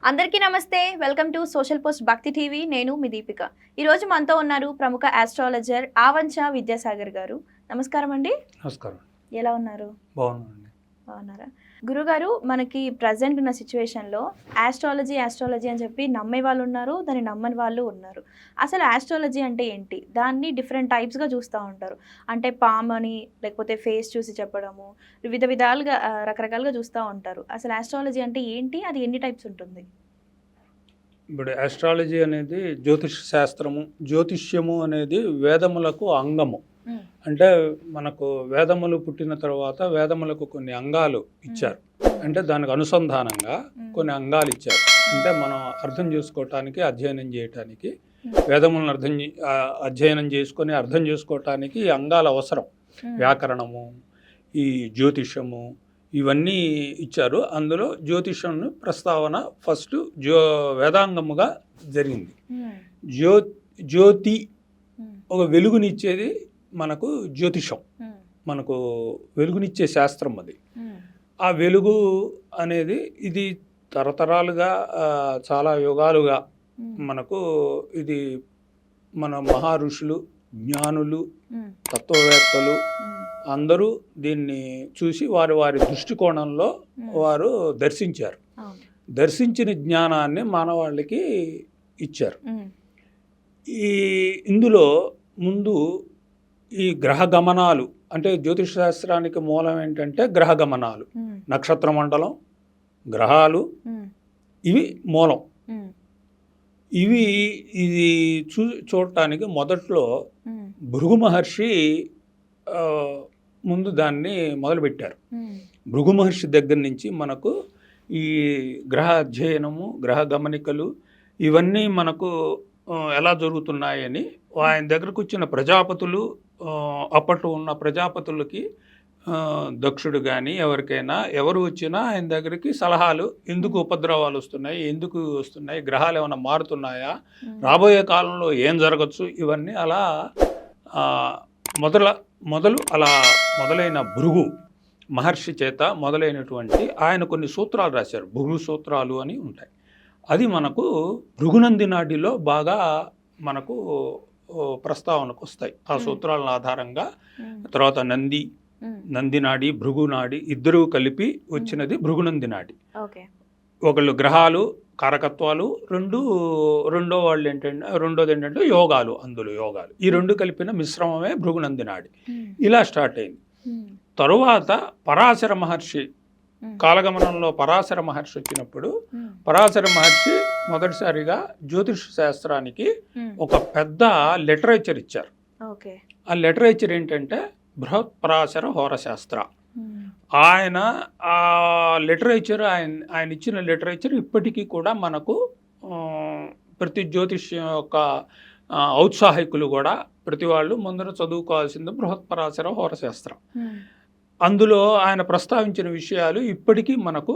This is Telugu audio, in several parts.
అందరికీ నమస్తే. వెల్కమ్ టు సోషల్ పోస్ట్ భక్తి టీవీ. నేను మీ దీపిక. ఈరోజు మనతో ఉన్నారు ప్రముఖ ఆస్ట్రాలజర్ ఆవంచ విద్యాసాగర్ గారు. నమస్కారం అండి. నమస్కారం. ఎలా ఉన్నారు? బాగున్నానండి. బాగున్నారా? గురుగారు, మనకి ప్రజెంట్ ఉన్న సిచ్యువేషన్లో ఆస్ట్రాలజీ అని చెప్పి నమ్మే వాళ్ళు ఉన్నారు, దాన్ని నమ్మని వాళ్ళు ఉన్నారు. అసలు ఆస్ట్రాలజీ అంటే ఏంటి? దాన్ని డిఫరెంట్ టైప్స్గా చూస్తూ ఉంటారు. అంటే పామ్ అని, లేకపోతే ఫేస్ చూసి చెప్పడము, వివిధ విధాలుగా రకరకాలుగా చూస్తూ ఉంటారు. అసలు ఆస్ట్రాలజీ అంటే ఏంటి? అది ఎన్ని టైప్స్ ఉంటుంది? ఇప్పుడు ఆస్ట్రాలజీ అనేది జ్యోతిష శాస్త్రము, జ్యోతిష్యము అనేది వేదములకు అంగము. అంటే మనకు వేదములు పుట్టిన తర్వాత వేదములకు కొన్ని అంగాలు ఇచ్చారు. అంటే దానికి అనుసంధానంగా కొన్ని అంగాలు ఇచ్చారు. అంటే మనం అర్థం చేసుకోవటానికి, అధ్యయనం చేయటానికి, వేదములను అధ్యయనం చేసుకొని అర్థం చేసుకోవటానికి ఈ అంగాలు అవసరం. వ్యాకరణము, ఈ జ్యోతిషము, ఇవన్నీ ఇచ్చారు. అందులో జ్యోతిషం ప్రస్తావన ఫస్ట్ వేదాంగముగా జరిగింది. జ్యోతి ఒక వెలుగునిచ్చేది మనకు జ్యోతిషం, మనకు వెలుగునిచ్చే శాస్త్రం అది. ఆ వెలుగు అనేది ఇది తరతరాలుగా చాలా యుగాలుగా మనకు ఇది మన మహా ఋషులు, జ్ఞానులు, తత్వవేత్తలు అందరూ దీన్ని చూసి వారి వారి దృష్టికోణంలో వారు దర్శించారు. దర్శించిన జ్ఞానాన్ని మానవాళికి ఇచ్చారు. ఇందులో ముందు ఈ గ్రహ గమనాలు, అంటే జ్యోతిష శాస్త్రానికి మూలం ఏంటంటే గ్రహ గమనాలు, నక్షత్ర మండలం, గ్రహాలు, ఇవి మూలం. ఇది చూడటానికి మొదట్లో భృగు మహర్షి ముందు దాన్ని మొదలుపెట్టారు. భృగు మహర్షి దగ్గర నుంచి మనకు ఈ గ్రహ అధ్యయనము, గ్రహ గమనికలు ఇవన్నీ మనకు ఎలా జరుగుతున్నాయని ఆయన దగ్గరకు వచ్చిన ప్రజాపతులు, అప్పట్లో ఉన్న ప్రజాపతులకి దక్షుడు కానీ ఎవరు వచ్చినా ఆయన దగ్గరికి సలహాలు, ఎందుకు ఉపద్రవాలు వస్తున్నాయి, ఎందుకు వస్తున్నాయి, గ్రహాలు ఏమైనా మారుతున్నాయా, రాబోయే కాలంలో ఏం జరగచ్చు, ఇవన్నీ అలా మొదలైన భృగు మహర్షి చేత మొదలైనటువంటి ఆయన కొన్ని సూత్రాలు రాశారు. భృగు సూత్రాలు అని ఉంటాయి. అది మనకు భృగునంది నాడిలో బాగా మనకు ప్రస్తావనకు వస్తాయి. ఆ సూత్రాల ఆధారంగా తర్వాత నంది నాడి, భృగు నాడి ఇద్దరూ కలిపి వచ్చినది భృగునంది నాడి. ఒకళ్ళు గ్రహాలు, కారకత్వాలు, రెండోది ఏంటంటే యోగాలు. అందులో యోగాలు ఈ రెండు కలిపిన మిశ్రమమే భృగునంది నాడి. ఇలా స్టార్ట్ అయింది. తరువాత పరాశర మహర్షి కాలగమనంలో పరాశర మహర్షి వచ్చినప్పుడు పరాశర మహర్షి మొదటిసారిగా జ్యోతిష శాస్త్రానికి ఒక పెద్ద లిటరేచర్ ఇచ్చారు. ఆ లిటరేచర్ ఏంటంటే బృహత్ పరాశర హోరశాస్త్ర. ఆయన ఆ లిటరేచర్ ఆయన ఇచ్చిన లిటరేచర్ ఇప్పటికీ కూడా మనకు ప్రతి జ్యోతిష్యం యొక్క ఔత్సాహికులు కూడా ప్రతి వాళ్ళు ముందర చదువుకోవాల్సింది బృహత్ పరాశర హోరశాస్త్రం. అందులో ఆయన ప్రస్తావించిన విషయాలు ఇప్పటికీ మనకు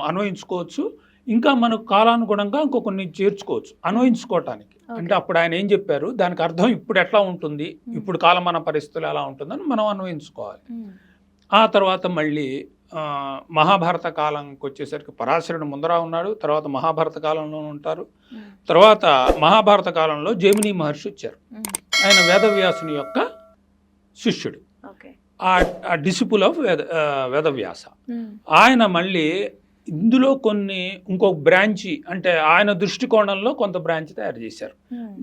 అన్వయించుకోవచ్చు. ఇంకా మనకు కాలానుగుణంగా ఇంకో కొన్ని చేర్చుకోవచ్చు అన్వయించుకోవటానికి. అంటే అప్పుడు ఆయన ఏం చెప్పారు, దానికి అర్థం ఇప్పుడు ఎట్లా ఉంటుంది, ఇప్పుడు కాలమాన పరిస్థితులు ఎలా ఉంటుందని మనం అన్వయించుకోవాలి. ఆ తర్వాత మళ్ళీ మహాభారత కాలంకి వచ్చేసరికి పరాశరుడు ముందర ఉన్నాడు, తర్వాత మహాభారత కాలంలో ఉంటారు. తర్వాత మహాభారత కాలంలో జైమిని మహర్షి వచ్చారు. ఆయన వేదవ్యాసుని యొక్క శిష్యుడు, ఆ డిసిపుల్ ఆఫ్ వేదవ్యాస. ఆయన మళ్ళీ ఇందులో ఇంకొక బ్రాంచి, అంటే ఆయన దృష్టికోణంలో కొంత బ్రాంచ్ తయారు చేశారు.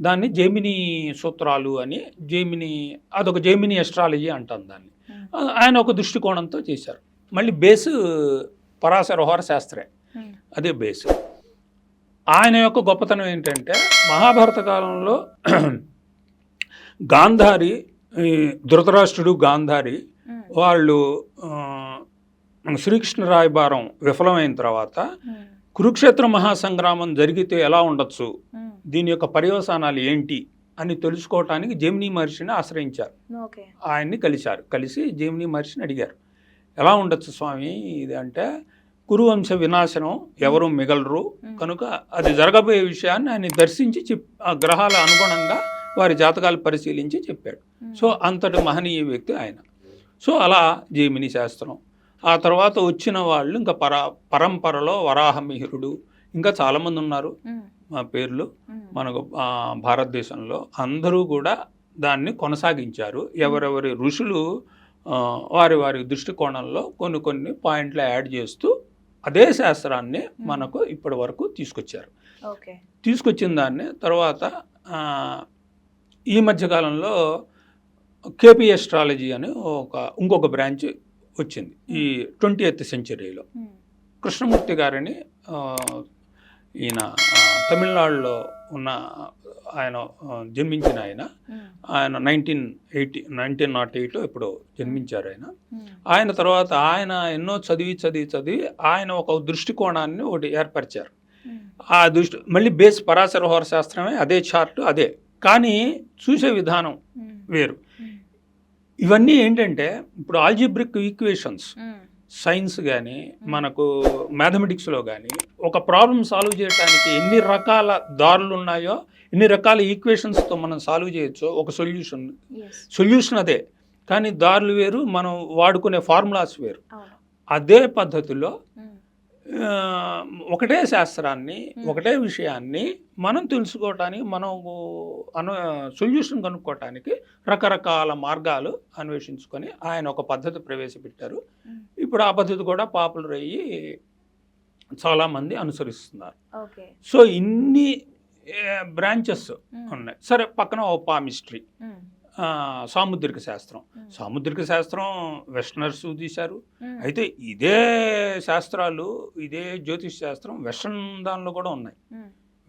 దాన్ని జైమిని సూత్రాలు అని, అదొక జైమిని అస్ట్రాలజీ అంటాం దాన్ని. ఆయన ఒక దృష్టికోణంతో చేశారు. మళ్ళీ బేసు పరాశర హోర శాస్త్రే, అదే బేసు. ఆయన యొక్క గొప్పతనం ఏంటంటే మహాభారత కాలంలో గాంధారి, ధృతరాష్ట్రుడు, గాంధారి వాళ్ళు శ్రీకృష్ణ రాయబారం విఫలమైన తర్వాత కురుక్షేత్ర మహాసంగ్రామం జరిగితే ఎలా ఉండొచ్చు, దీని యొక్క పర్యవసానాలు ఏంటి అని తెలుసుకోవటానికి జైమిని మహర్షిని ఆశ్రయించారు. ఆయన్ని కలిసి జైమిని మహర్షిని అడిగారు, ఎలా ఉండొచ్చు స్వామి ఇది అంటే, కురువంశ వినాశనం, ఎవరు మిగలరు కనుక అది జరగబోయే విషయాన్ని ఆయన దర్శించి ఆ గ్రహాల అనుగుణంగా వారి జాతకాలు పరిశీలించి చెప్పాడు. సో అంతటి మహనీయ వ్యక్తి ఆయన. సో అలా జైమిని శాస్త్రం, ఆ తర్వాత వచ్చిన వాళ్ళు ఇంకా పరంపరలో వరాహమిహిరుడు ఇంకా చాలామంది ఉన్నారు మా పేర్లు మనకు భారతదేశంలో అందరూ కూడా దాన్ని కొనసాగించారు. ఎవరెవరి ఋషులు వారి వారి దృష్టికోణంలో కొన్ని పాయింట్లు యాడ్ చేస్తూ అదే శాస్త్రాన్ని మనకు ఇప్పటి వరకు తీసుకొచ్చారు. తీసుకొచ్చిన దాన్ని తర్వాత ఈ మధ్యకాలంలో కేపీ ఎస్ట్రాలజీ అని ఇంకొక బ్రాంచ్ వచ్చింది ఈ 20th సెంచరీలో. కృష్ణమూర్తి గారిని ఈయన తమిళనాడులో ఉన్న ఆయన జన్మించిన ఆయన 1908 ఇప్పుడు జన్మించారు ఆయన తర్వాత ఆయన ఎన్నో చదివి ఆయన ఒక దృష్టికోణాన్ని ఒకటి ఏర్పరిచారు. ఆ మళ్ళీ బేస్ పరాశర హోర శాస్త్రమే, అదే చార్ట్ అదే, కానీ చూసే విధానం వేరు. ఇవన్నీ ఏంటంటే ఇప్పుడు ఆల్జిబ్రిక్ ఈక్వేషన్స్ సైన్స్ కానీ మనకు మ్యాథమెటిక్స్లో కానీ ఒక ప్రాబ్లం సాల్వ్ చేయడానికి ఎన్ని రకాల దారులు ఉన్నాయో, ఎన్ని రకాల ఈక్వేషన్స్తో మనం సాల్వ్ చేయొచ్చో ఒక సొల్యూషన్ అదే, కానీ దారులు వేరు, మనం వాడుకునే ఫార్ములాస్ వేరు. అదే పద్ధతిలో ఒకటే శాస్త్రాన్ని ఒకటే విషయాన్ని మనం తెలుసుకోవటానికి మనం సొల్యూషన్ కనుక్కోవటానికి రకరకాల మార్గాలు అన్వేషించుకొని ఆయన ఒక పద్ధతి ప్రవేశపెట్టారు. ఇప్పుడు ఆ పద్ధతి కూడా పాపులర్ అయ్యి చాలామంది అనుసరిస్తున్నారు. సో ఇన్ని బ్రాంచెస్ ఉన్నాయి. సరే, పక్కన ఓ పామిస్ట్రీ, సాముద్రిక శాస్త్రం వెస్టర్నర్స్ తీశారు. అయితే ఇదే శాస్త్రాలు, ఇదే జ్యోతిష్ శాస్త్రం వెస్టర్న్ దానిలో కూడా ఉన్నాయి.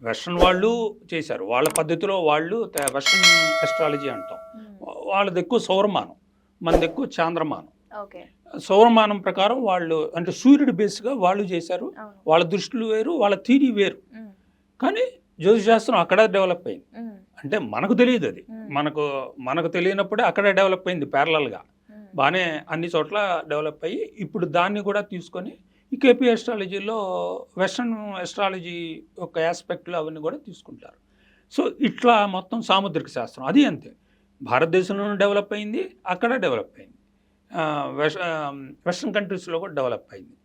వెస్టర్న్ వాళ్ళు చేశారు వాళ్ళ పద్ధతిలో, వాళ్ళు వెస్టర్న్ ఎస్ట్రాలజీ అంటాం. వాళ్ళది ఎక్కువ సౌరమానం, మనది ఎక్కువ చాంద్రమానం. సౌరమానం ప్రకారం వాళ్ళు అంటే సూర్యుడి బేస్గా వాళ్ళు చేశారు. వాళ్ళ దృష్టిలు వేరు, వాళ్ళ థీరీ వేరు. కానీ జ్యోతిష్ శాస్త్రం అక్కడ డెవలప్ అయింది. అంటే మనకు తెలియదు, అది మనకు తెలియనప్పుడే అక్కడే డెవలప్ అయింది ప్యారలల్గా. బాగానే అన్ని చోట్ల డెవలప్ అయ్యి ఇప్పుడు దాన్ని కూడా తీసుకొని ఈ కేపీ ఎస్ట్రాలజీలో వెస్ట్రన్ ఎస్ట్రాలజీ ఒక ఆస్పెక్ట్లో అవన్నీ కూడా తీసుకుంటారు. సో ఇట్లా మొత్తం సాముద్రిక శాస్త్రం అది అంతే, భారతదేశంలోనూ డెవలప్ అయింది, అక్కడ డెవలప్ అయింది, వెస్ట్రన్ కంట్రీస్లో కూడా డెవలప్ అయింది.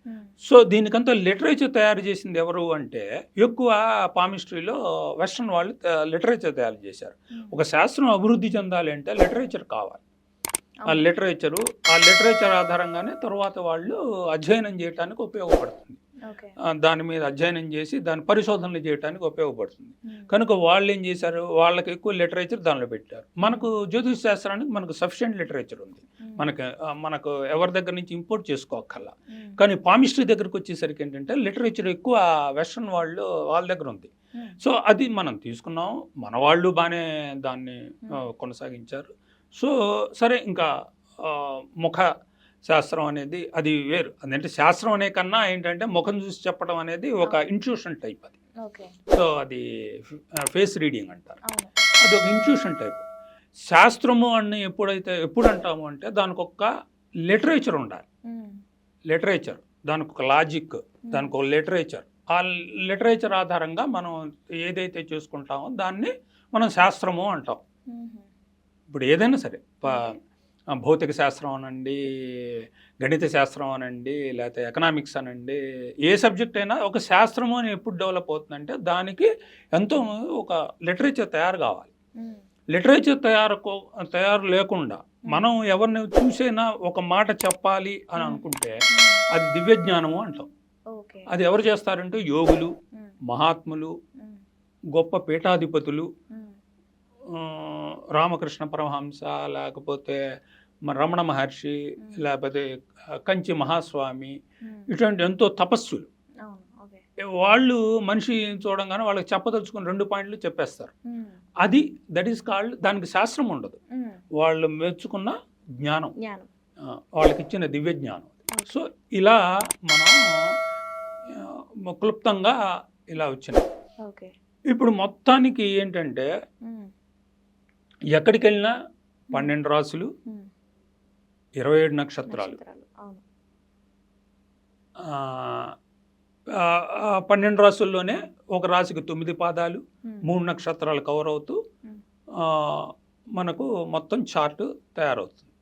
సో దీనికంతా లిటరేచర్ తయారు చేసింది ఎవరు అంటే ఎక్కువ పామిస్ట్రీలో వెస్ట్రన్ వాళ్ళు లిటరేచర్ తయారు చేశారు. ఒక శాస్త్రం అభివృద్ధి చెందాలి అంటే లిటరేచర్ కావాలి. ఆ లిటరేచర్ ఆధారంగానే తర్వాత వాళ్ళు అధ్యయనం చేయడానికి ఉపయోగపడుతుంది. దాని మీద అధ్యయనం చేసి దాని పరిశోధనలు చేయడానికి ఉపయోగపడుతుంది. కనుక వాళ్ళు ఏం చేశారు, వాళ్ళకి ఎక్కువ లిటరేచర్ దానిలో పెట్టారు. మనకు జ్యోతిష్ శాస్త్రానికి మనకు సఫిషియెంట్ లిటరేచర్ ఉంది, మనకు ఎవరి దగ్గర నుంచి ఇంపోర్ట్ చేసుకోకల్లా. కానీ పామిస్ట్రీ దగ్గరకు వచ్చేసరికి ఏంటంటే లిటరేచర్ ఎక్కువ వెస్ట్రన్ వాళ్ళ దగ్గర ఉంది. సో అది మనం తీసుకున్నాం, మన వాళ్ళు బాగానే దాన్ని కొనసాగించారు. సో సరే, ఇంకా ముఖ శాస్త్రం అనేది అది వేరు. అదంటే శాస్త్రం అనే కన్నా ఏంటంటే ముఖం చూసి చెప్పడం అనేది ఒక ఇంట్యూషన్ టైప్. అది సో అది ఫేస్ రీడింగ్ అంటారు, అది ఒక ఇంట్యూషన్ టైప్. శాస్త్రము అని ఎప్పుడు అంటాము అంటే దానికి ఒక లిటరేచర్ ఉండాలి. లిటరేచర్, దానికి ఒక లాజిక్, దానికి ఒక లిటరేచర్. ఆ లిటరేచర్ ఆధారంగా మనం ఏదైతే చేసుకుంటామో దాన్ని మనం శాస్త్రము అంటాం. ఇప్పుడు ఏదైనా సరే, భౌతిక శాస్త్రం అనండి, గణిత శాస్త్రం అనండి, లేకపోతే ఎకనామిక్స్ అనండి, ఏ సబ్జెక్ట్ అయినా ఒక శాస్త్రము అని ఎప్పుడు డెవలప్ అవుతుందంటే దానికి ఎంతో ఒక లిటరేచర్ తయారు కావాలి. లిటరేచర్ తయారు లేకుండా మనం ఎవరిని చూసైనా ఒక మాట చెప్పాలి అని అనుకుంటే అది దివ్యజ్ఞానము అంటాం. అది ఎవరు చేస్తారంటే యోగులు, మహాత్ములు, గొప్ప పీఠాధిపతులు, రామకృష్ణ పరమహంస, లేకపోతే రమణ మహర్షి, లేకపోతే కంచి మహాస్వామి, ఇటువంటి ఎంతో తపస్సులు. వాళ్ళు మనిషి చూడంగానే వాళ్ళకి చెప్పదలుచుకుని 2 పాయింట్లు చెప్పేస్తారు. అది దట్ ఈస్ కాల్డ్, దానికి శాస్త్రం ఉండదు, వాళ్ళు మెచ్చుకున్న జ్ఞానం, వాళ్ళకి ఇచ్చిన దివ్య జ్ఞానం. సో ఇలా మనం క్లుప్తంగా ఇలా వచ్చినాయి. ఇప్పుడు మొత్తానికి ఏంటంటే ఎక్కడికి వెళ్ళినా 12 రాసులు, 27 నక్షత్రాలు. 12 రాసుల్లోనే ఒక రాశికి 9 పాదాలు, 3 నక్షత్రాలు కవర్ అవుతూ మనకు మొత్తం చార్ట్ తయారవుతుంది.